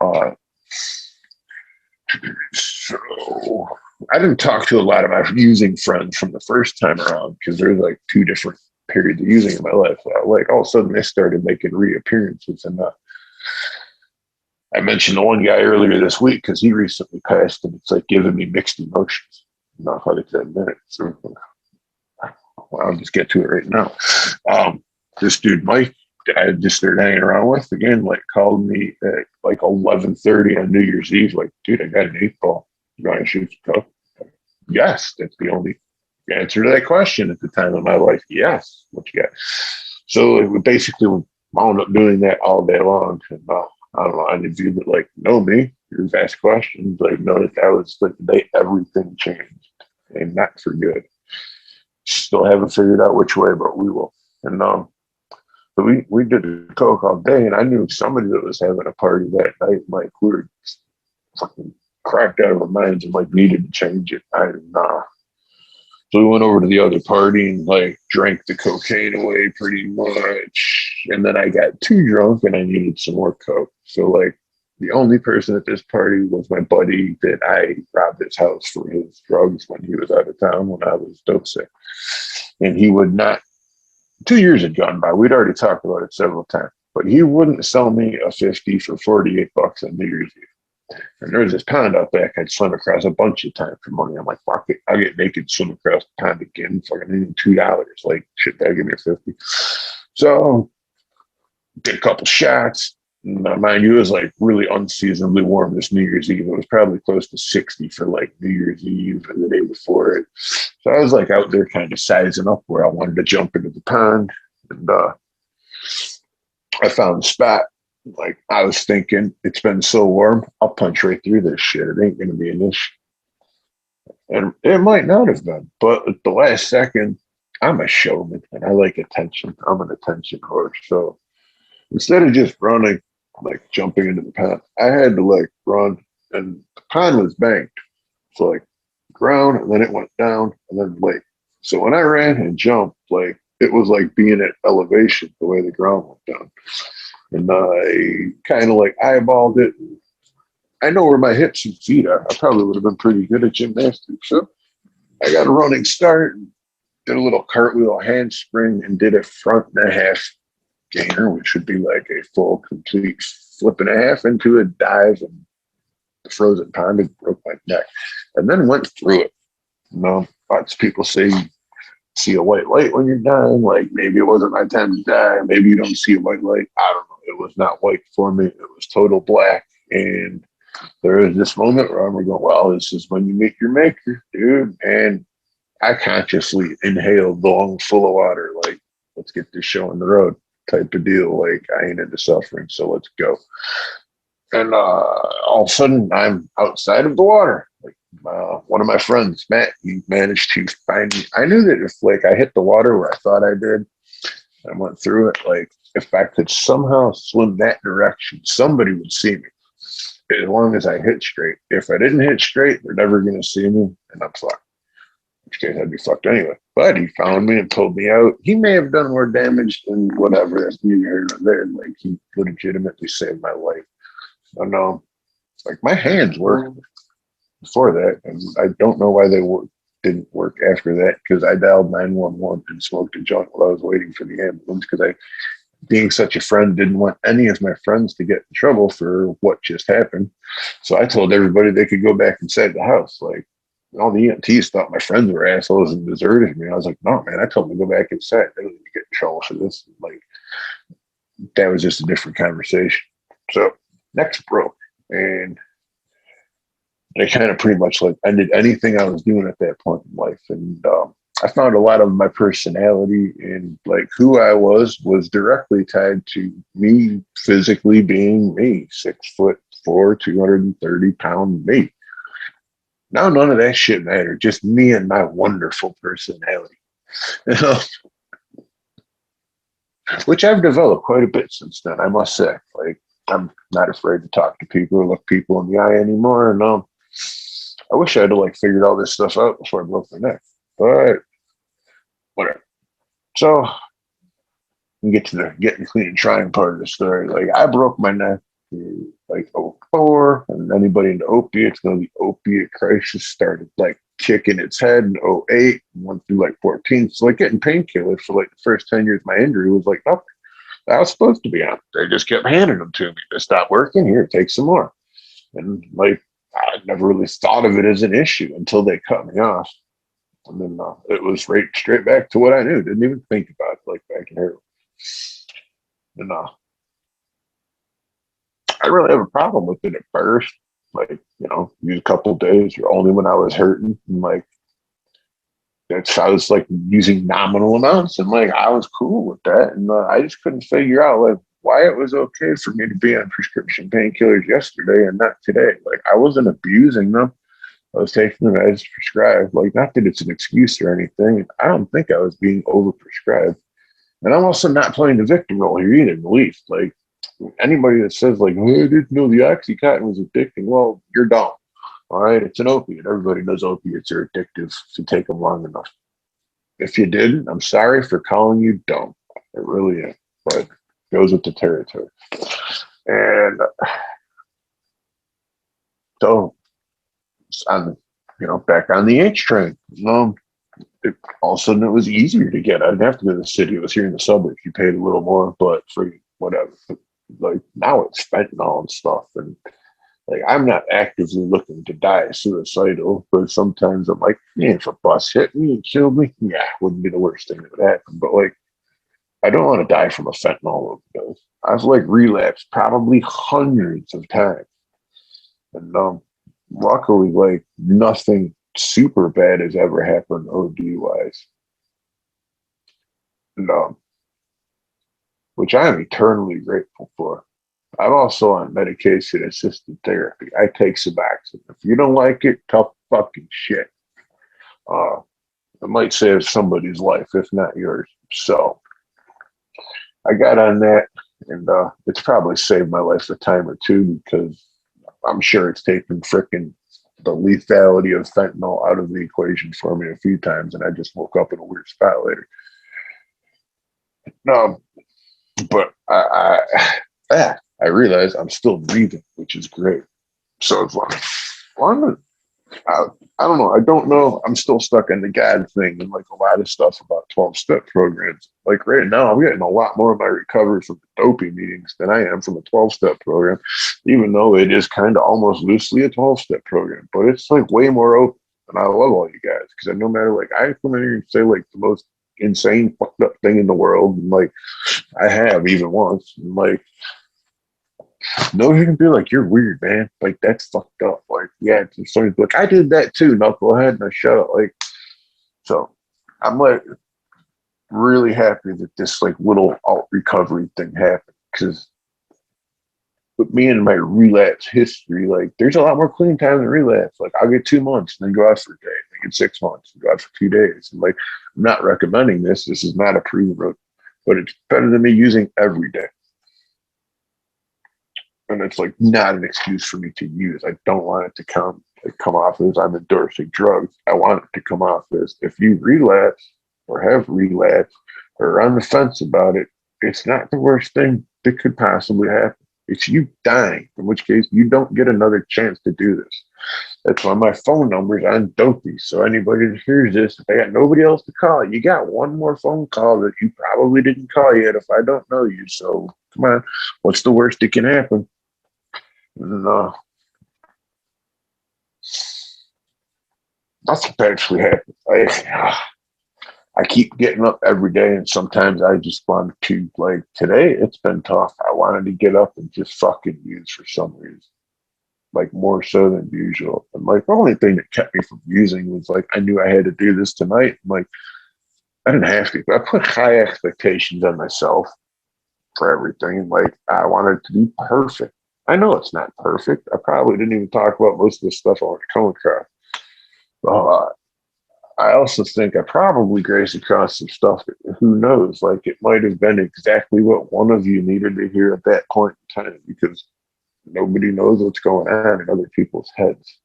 So I didn't talk to a lot of my using friends from the first time around because there's like two different periods of using in my life. Like all of a sudden they started making reappearances, and I mentioned the one guy earlier this week because he recently passed, and it's like giving me mixed emotions. Not how to admit it. So, well, I'll just get to it right now. This dude Mike, I just started hanging around with again. Like called me at like 11:30 on New Year's Eve. Like, dude, I got an 8-ball. You want to shoot some coke? Yes, that's the only answer to that question at the time of my life. Yes, what you got? So we basically wound up doing that all day long. And, I don't know, any of you that like know me, you've asked questions, like know that was like the day everything changed, and not for good. Still haven't figured out which way, but we will. And so we did the coke all day, and I knew somebody that was having a party that night. Like we were fucking cracked out of our minds and like needed to change it. So we went over to the other party and like drank the cocaine away pretty much. And then I got too drunk and I needed some more coke. So like the only person at this party was my buddy that I robbed his house for his drugs when he was out of town when I was dope sick. And he would not, 2 years had gone by. We'd already talked about it several times, but he wouldn't sell me a 50 for $48 on New Year's Eve. And there was this pond out back I'd swim across a bunch of times for money. I'm like, fuck it. I'll get naked, swim across the pond again. Fucking need $2. Like, shit, that'll give me a 50. So, did a couple shots. Mind you, it was like really unseasonably warm this New Year's Eve. It was probably close to 60 for like New Year's Eve and the day before it. So I was like out there kind of sizing up where I wanted to jump into the pond. And I found a spot. Like I was thinking, it's been so warm, I'll punch right through this shit. It ain't gonna be an issue. And it might not have been, but at the last second, I'm a showman and I like attention. I'm an attention whore. So instead of just running, like jumping into the pond, I had to like run, and the pond was banked. So like ground, and then it went down, and then lake. So when I ran and jumped, like it was like being at elevation the way the ground went down. And I kind of like eyeballed it. I know where my hips and feet are. I probably would have been pretty good at gymnastics. So I got a running start, and did a little cartwheel, handspring, and did a front and a half gainer, which would be like a full, complete flip and a half into a dive and the frozen pond, and broke my neck. And then went through it. Lots of people say you see a white light when you're dying. Like maybe it wasn't my time to die. Maybe you don't see a white light. I don't know. It was not white for me. It was total black. And there is this moment where I'm going, well, this is when you meet your maker, dude. And I consciously inhaled the lungs full of water. Like, let's get this show on the road type of deal. Like, I ain't into suffering, so let's go. And all of a sudden, I'm outside of the water. Like one of my friends, Matt, he managed to find me. I knew that if like I hit the water where I thought I did, I went through it. Like if I could somehow swim that direction, somebody would see me. As long as I hit straight. If I didn't hit straight, they're never going to see me, and I'm fucked. Which case I'd be fucked anyway. But he found me and pulled me out. He may have done more damage than whatever. That's neither here nor there. Like he legitimately saved my life. I know. Like my hands worked before that, and I don't know why they didn't work after that because I dialed 911 and smoked a joint while I was waiting for the ambulance because I, being such a friend, didn't want any of my friends to get in trouble for what just happened. So I told everybody they could go back inside the house. Like all the EMTs thought my friends were assholes and deserted me. I was like, no, man, I told them to go back inside. They don't need to get in trouble for this. Like that was just a different conversation. So next broke, and I kind of pretty much like ended anything I was doing at that point in life. And I found a lot of my personality and like who I was directly tied to me physically being me, 6'4", 230-pound me. Now none of that shit mattered, just me and my wonderful personality. You know? Which I've developed quite a bit since then, I must say. Like I'm not afraid to talk to people or look people in the eye anymore. And I wish I had like figured all this stuff out before I broke my neck, but whatever. So we get to the getting clean and trying part of the story. Like I broke my neck in like '04, and anybody into opiates know the opiate crisis started like kicking its head in '08 and went through like 14. So like getting painkillers for like the first 10 years of my injury was like nothing I was supposed to be on. They just kept handing them to me. They stopped working. Here, take some more. And like I never really thought of it as an issue until they cut me off. And then it was right straight back to what I knew. Didn't even think about it like back in heroin. And I really have a problem with it at first. Like, use a couple of days or only when I was hurting. And like, I was like using nominal amounts. And like, I was cool with that. And I just couldn't figure out like why it was okay for me to be on prescription painkillers yesterday and not today. Like, I wasn't abusing them. I was taking them as prescribed. Like, not that it's an excuse or anything. I don't think I was being overprescribed. And I'm also not playing the victim role here either, in the least. Like, anybody that says, like, oh, I didn't know the Oxycontin was addicting, well, you're dumb. All right, it's an opiate. Everybody knows opiates are addictive if you take them long enough. If you didn't, I'm sorry for calling you dumb. It really is. But it goes with the territory. And so I'm, back on the H train. All of a sudden it was easier to get. I didn't have to go to the city. It was here in the suburbs. You paid a little more, but for whatever. Like now it's fentanyl and stuff. And like I'm not actively looking to die suicidal, but sometimes I'm like, yeah, if a bus hit me and killed me, yeah, wouldn't be the worst thing that would happen. But like I don't want to die from a fentanyl overdose. I've like relapsed probably hundreds of times. And luckily, like nothing super bad has ever happened OD wise. And, which I am eternally grateful for. I'm also on medication assisted therapy. I take Suboxone. If you don't like it, tough fucking shit. It might save somebody's life, if not yours. So I got on that, and it's probably saved my life a time or two because I'm sure it's taken frickin' the lethality of fentanyl out of the equation for me a few times, and I just woke up in a weird spot later. No, but I realize I'm still breathing, which is great. So it's like, well, I, I don't know. I don't know. I'm still stuck in the God thing and like a lot of stuff about 12-step programs. Like right now, I'm getting a lot more of my recovery from the dopey meetings than I am from a 12-step program, even though it is kind of almost loosely a 12-step program. But it's like way more open. And I love all you guys because no matter like I come in here and say like the most insane fucked up thing in the world, and like I have even once, and like no, you can be like, you're weird, man. Like, that's fucked up. Like, yeah, it's like, I did that too, knucklehead, and I shut up. Like, so I'm like really happy that this like little alt recovery thing happened because But me and my relapse history, like there's a lot more clean time than relapse. Like I'll get 2 months and then go out for a day. I get 6 months and go out for 2 days. And like I'm not recommending this. This is not a proven, but it's better than me using every day. And it's like not an excuse for me to use. I don't want it to come off as I'm endorsing drugs. I want it to come off as if you relapse or have relapsed or are on the fence about it, it's not the worst thing that could possibly happen. It's you dying, in which case you don't get another chance to do this. That's why my phone number's on Dopey. So anybody that hears this, if they got nobody else to call, you got one more phone call that you probably didn't call yet if I don't know you. So come on, what's the worst that can happen? No, nothing actually happened. I keep getting up every day, and sometimes I just want to, like today, it's been tough. I wanted to get up and just fucking use for some reason, like more so than usual. And like the only thing that kept me from using was like I knew I had to do this tonight. I'm like I didn't have to, but I put high expectations on myself for everything. Like I wanted it to be perfect. I know it's not perfect. I probably didn't even talk about most of the stuff I want to come across. Uh, I also think I probably grazed across some stuff that, who knows, like it might have been exactly what one of you needed to hear at that point in time because nobody knows what's going on in other people's heads.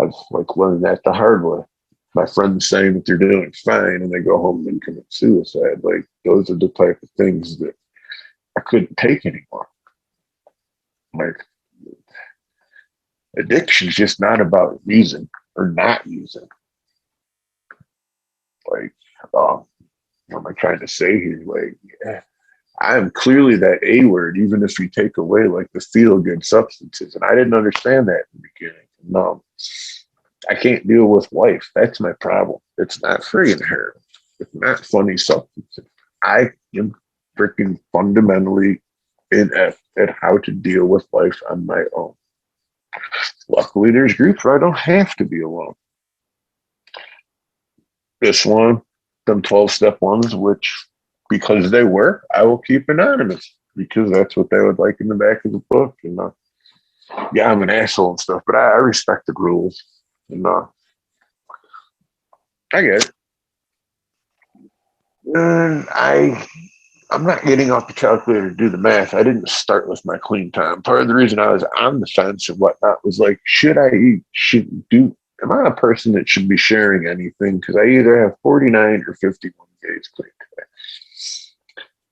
I've like learned that the hard way. My friends saying that they're doing fine and they go home and commit suicide. Like those are the type of things that I couldn't take anymore. Like addiction is just not about using or not using. Like, what am I trying to say here? Like, yeah, I am clearly that A word, even if you take away like the feel good substances. And I didn't understand that in the beginning. No, I can't deal with life. That's my problem. It's not friggin' heroin. It's not funny substances. I am freaking fundamentally inept at how to deal with life on my own. Luckily, there's groups where I don't have to be alone. This one, them 12-step ones, which because they were, I will keep anonymous because that's what they would like in the back of the book. And yeah, I'm an asshole and stuff, but I respect the rules. And I get it. And I'm not getting off the calculator to do the math. I didn't start with my clean time. Part of the reason I was on the fence and whatnot was like, should I eat? Am I a person that should be sharing anything? Because I either have 49 or 51 days clean today.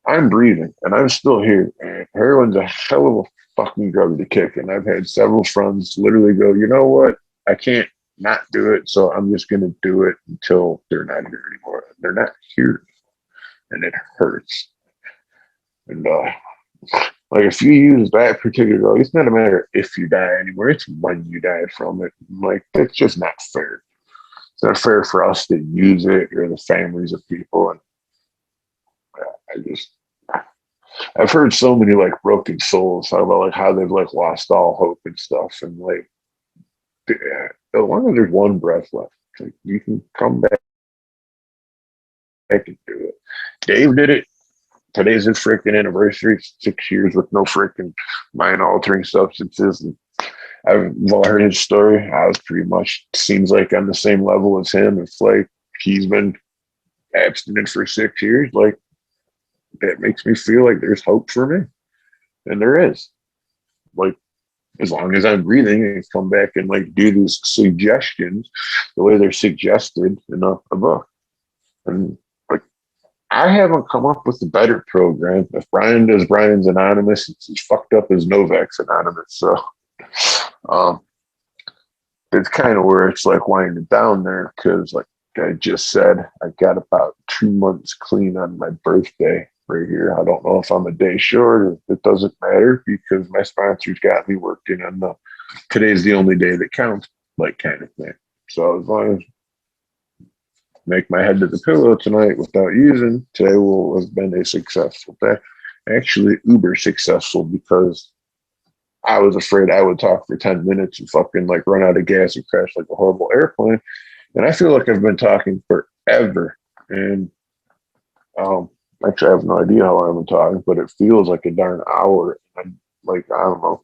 I'm breathing and I'm still here. And heroin's a hell of a fucking drug to kick. And I've had several friends literally go, you know what? I can't not do it. So I'm just going to do it until they're not here anymore. They're not here. And it hurts. And like if you use that particular drug, it's not a matter if you die anymore. It's when you die from it. Like that's just not fair. It's not fair for us to use it or the families of people. And I've heard so many like broken souls talk about like how they've like lost all hope and stuff. And like as long as there's one breath left, like, you can come back and do it. Dave did it. Today's his freaking anniversary. 6 years with no freaking mind altering substances. And I've all heard his story. I was pretty much seems like on the same level as him. It's like he's been abstinent for 6 years. Like that makes me feel like there's hope for me. And there is. Like as long as I'm breathing and come back and like do these suggestions the way they're suggested in a book. And I haven't come up with a better program. If Brian does Brian's Anonymous, it's as fucked up as Novak's Anonymous. So it's kind of where it's like winding down there because, like I just said, I got about 2 months clean on my birthday right here. I don't know if I'm a day short. It doesn't matter because my sponsors got me working on today's the only day that counts, like kind of thing. So as long as make my head to the pillow tonight without using, today will have been a successful day. Actually, uber successful because I was afraid I would talk for 10 minutes and fucking like run out of gas and crash like a horrible airplane. And I feel like I've been talking forever. And actually, I have no idea how long I've been talking, but it feels like a darn hour. I'm like, I don't know.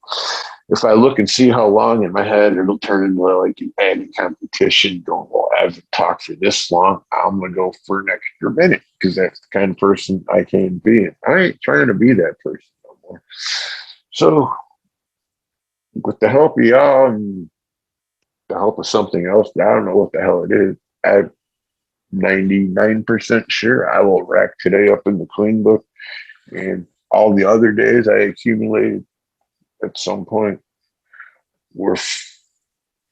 If I look and see how long in my head, it'll turn into like an added competition going, well, I haven't talked for this long. I'm going to go for an extra minute because that's the kind of person I can be. And I ain't trying to be that person no more. So, with the help of y'all and the help of something else, I don't know what the hell it is. I'm 99% sure I will rack today up in the clean book, and all the other days I accumulated at some point were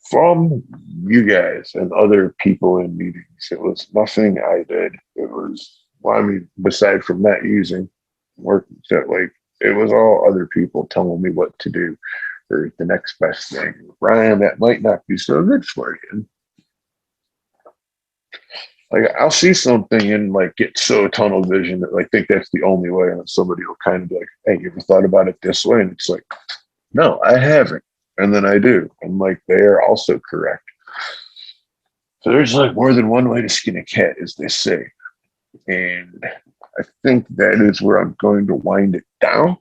from you guys and other people in meetings. It was nothing I did. It was, well, I mean, beside from not using work, that like it was all other people telling me what to do or the next best thing. Ryan, that might not be so good for you. Like I'll see something and like get so tunnel vision that like think that's the only way, and somebody will kind of be like, "Hey, you ever thought about it this way?" And it's like, "No, I haven't." And then I do, and like they are also correct. So there's like more than one way to skin a cat, as they say, and I think that is where I'm going to wind it down.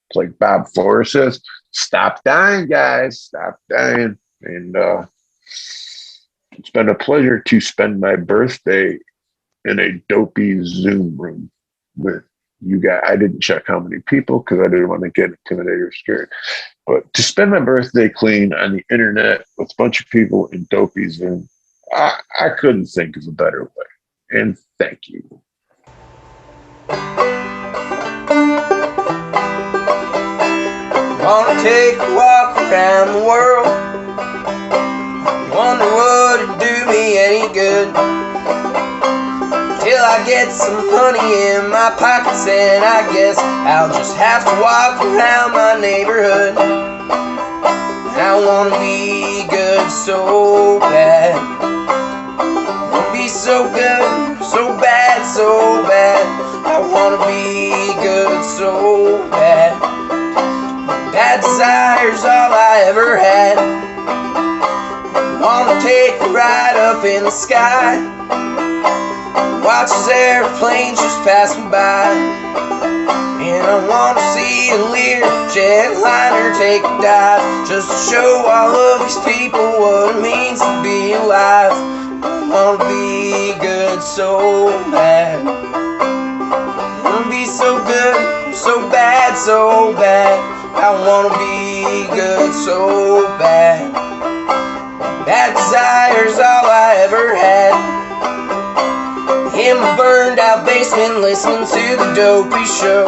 It's like Bob Forrest says, "Stop dying, guys, stop dying," and it's been a pleasure to spend my birthday in a dopey Zoom room with you guys. I didn't check how many people because I didn't want to get intimidated or scared. But to spend my birthday clean on the internet with a bunch of people in dopey Zoom, I couldn't think of a better way. And thank you. Wanna take a walk around the world. Wonder would it do me any good? Till I get some money in my pockets, and I guess I'll just have to walk around my neighborhood. I wanna be good so bad. Wanna be so good, so bad, so bad. I wanna be good so bad. Bad desire's all I ever had. Wanna take a ride up in the sky, watch as airplanes just passing by. And I wanna see a Lear jetliner take a dive, just to show all of these people what it means to be alive. I wanna be good so bad. I wanna be so good, so bad, so bad. I wanna be good so bad. That desire's all I ever had. In my burned out basement listening to the dopey show.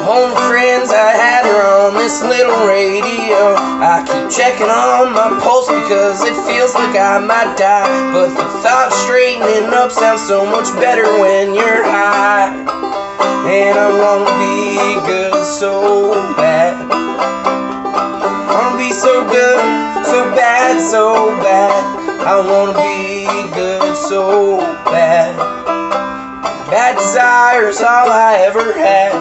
Home friends I had are on this little radio. I keep checking on my pulse because it feels like I might die. But the thought of straightening up sounds so much better when you're high. And I wanna be good so bad. I wanna be so good, so bad, so bad. I wanna be good so bad. That desire's all I ever had.